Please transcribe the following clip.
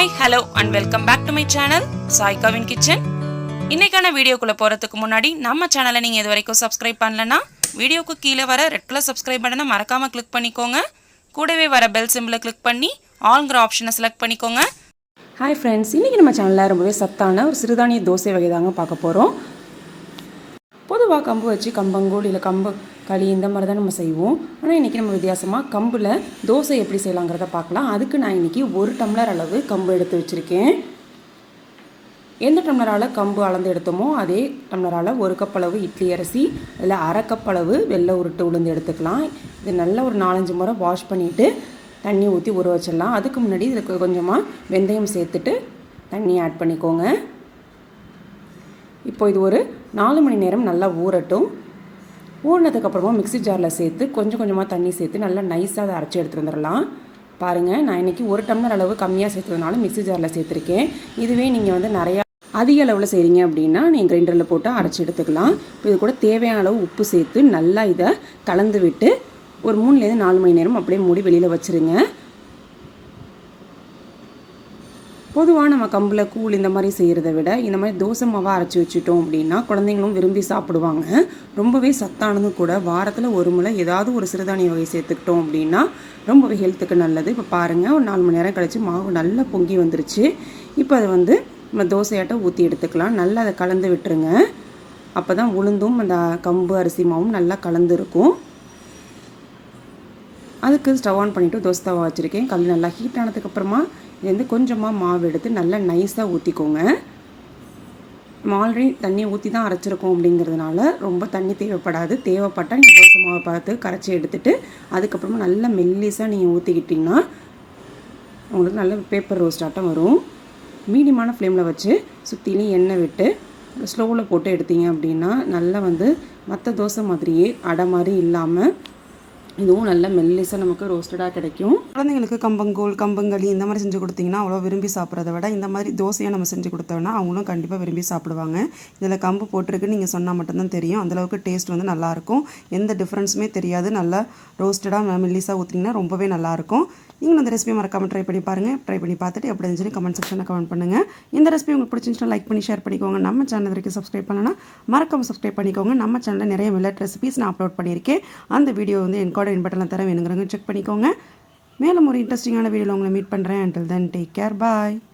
Hi, hello and welcome back to my channel Sai Kavin Kitchen. இன்னைக்கான வீடியோக்குள்ள போறதுக்கு முன்னாடி நம்ம சேனலை நீங்க இதுவரைக்கும் சப்ஸ்கிரைப் பண்ணலனா வீடியோக்கு கீழ வர ரெட் கலர் சப்ஸ்கிரைப் பட்டனை மறக்காம கிளிக் பண்ணிக்கோங்க. கூடவே வர பெல் சிம்பலை கிளிக் பண்ணி ஆல்ங்கற ஆப்ஷனை செலக்ட் பண்ணிக்கோங்க. Hi friends, இன்னைக்கு நம்ம சேனல்ல ரொம்பவே சத்தான ஒரு சிறுதானிய தோசை வகை தாங்க பார்க்க போறோம். பொதுவாக கம்பு வச்சு கம்பங்கூழ் இல்லை கம்பு களி இந்த மாதிரி தான் நம்ம செய்வோம். ஆனால் இன்றைக்கி நம்ம வித்தியாசமாக கம்பில் தோசை எப்படி செய்யலாங்கிறத பார்க்கலாம். அதுக்கு நான் இன்றைக்கி 1 டம்ளர் அளவு கம்பு எடுத்து வச்சுருக்கேன். எந்த டம்ளரால் கம்பு அளந்து எடுத்தோமோ அதே டம்ளரால் 1 கப் அளவு இட்லி அரிசி, இல்லை 1/2 கப் அளவு வெள்ளை உருட்டு உளுந்து எடுத்துக்கலாம். இது நல்லா ஒரு 4-5 முறை வாஷ் பண்ணிவிட்டு தண்ணி ஊற்றி ஊற வச்சிடலாம். அதுக்கு முன்னாடி இதுக்கு கொஞ்சமாக வெந்தயம் சேர்த்துட்டு தண்ணி ஆட் பண்ணிக்கோங்க. இப்போ இது ஒரு 4 மணி நேரம் நல்லா ஊறட்டும். ஊறினதுக்கப்புறமா மிக்ஸி ஜாரில் சேர்த்து கொஞ்சம் கொஞ்சமாக தண்ணி சேர்த்து நல்லா நைஸாக அதை அரைச்சி எடுத்துகிட்டு வந்துடலாம். பாருங்கள், நான் இன்றைக்கி 1 டம்ளர் அளவு கம்மியாக சேர்த்ததுனால மிக்ஸி ஜாரில் சேர்த்துருக்கேன். இதுவே நீங்கள் வந்து நிறையா அதிக அளவில் செய்கிறீங்க அப்படின்னா நீங்கள் கிரைண்டரில் போட்டு அரைச்சி எடுத்துக்கலாம். இப்போ இது கூட தேவையான அளவு உப்பு சேர்த்து நல்லா இதை கலந்து விட்டு ஒரு 3-4 மணி நேரம் அப்படியே மூடி வெளியில் வச்சுருங்க. பொதுவாக நம்ம கம்பில் கூழ் இந்த மாதிரி செய்கிறத விட இந்த மாதிரி தோசை மாவாக அரைச்சி வச்சுட்டோம் அப்படின்னா குழந்தைங்களும் விரும்பி சாப்பிடுவாங்க. ரொம்பவே சத்தானதும் கூட. வாரத்தில் ஒரு முறை ஏதாவது ஒரு சிறுதானிய வகை சேர்த்துக்கிட்டோம் அப்படின்னா ரொம்பவே ஹெல்த்துக்கு நல்லது. இப்போ பாருங்கள், ஒரு 4 மணி நேரம் கழித்து மாவு நல்லா பொங்கி வந்துருச்சு. இப்போ அதை வந்து நம்ம தோசையாட்ட ஊற்றி எடுத்துக்கலாம். நல்லா அதை கலந்து விட்டுருங்க. அப்போ தான் உளுந்தும் அந்த கம்பு அரிசி மாவும் நல்லா கலந்து இருக்கும். அதுக்கு ஸ்டவ் ஆன் பண்ணிவிட்டு தோசை தவா வச்சுருக்கேன். கல் நல்லா ஹீட் ஆனதுக்கப்புறமா இதுலேருந்து கொஞ்சமாக மாவு எடுத்து நல்லா நைஸாக ஊற்றிக்கோங்க. நம்ம ஆல்ரெடி தண்ணி ஊற்றி தான் அரைச்சிருக்கோம் அப்படிங்கிறதுனால ரொம்ப தண்ணி தேவைப்படாது. தேவைப்பட்டால் நீங்கள் தோசை மாவை பார்த்து கரைச்சி எடுத்துகிட்டு அதுக்கப்புறமா நல்லா மெல்லிஸாக நீங்கள் ஊற்றிக்கிட்டிங்கன்னா உங்களுக்கு நல்ல பேப்பர் ரோஸ்ட் ஆட்டம் வரும். மீடியமான ஃப்ளேமில் வச்சு சுற்றிலையும் எண்ணெய் விட்டு ஸ்லோவில் போட்டு எடுத்தீங்க அப்படின்னா நல்லா வந்து மற்ற தோசை மாதிரியே அடை மாதிரி இல்லாமல் இதுவும் நல்ல மெல்லிஸாக நமக்கு ரோஸ்டடாக கிடைக்கும். குழந்தைங்களுக்கு கம்பங்கூழ் கம்பங்களி இந்த மாதிரி செஞ்சு கொடுத்தீங்கன்னா அவ்வளோ விரும்பி சாப்பிட்றத விட இந்த மாதிரி தோசையாக நம்ம செஞ்சு கொடுத்தோன்னா அவங்களும் கண்டிப்பாக விரும்பி சாப்பிடுவாங்க. இதில் கம்பு போட்டிருக்குன்னு நீங்கள் சொன்னால் மட்டும்தான் தெரியும். அந்தளவுக்கு டேஸ்ட் வந்து நல்லாயிருக்கும். எந்த டிஃப்ரென்ஸுமே தெரியாது. நல்லா ரோஸ்டடாக மெல்லிஸாக ஊற்றிங்கன்னா ரொம்பவே நல்லாயிருக்கும். நீங்களும் இந்த ரெசிபி மறக்காமல் ட்ரை பண்ணி பாருங்கள். ட்ரை பண்ணி பார்த்துட்டு எப்படி இருந்துச்சுன்னு கமெண்ட் செக்ஷனில் கமெண்ட் பண்ணுங்கள். இந்த ரெசிபி உங்களுக்கு பிடிச்சிருந்துச்சுன்னா லைக் பண்ணி ஷேர் பண்ணிக்கோங்க. நம்ம சேனல் வரைக்கும் சப்ஸ்கிரைப் பண்ணலன்னா மறக்காமல் சப்ஸ்கிரைப் பண்ணிக்கோங்க. நம்ம சேனலில் நிறைய மில்லட் ரெசிபிஸ் நான் அப்லோட் பண்ணியிருக்கேன். அந்த வீடியோ வந்து என்கோட இன்பட்டெல்லாம் தர வேணுங்கிறவங்க செக் பண்ணிக்கோங்க. மேலும் ஒரு இன்ட்ரெஸ்டிங்கான வீடியோவில் உங்களை மீட் பண்ணுறேன். until then take care, bye.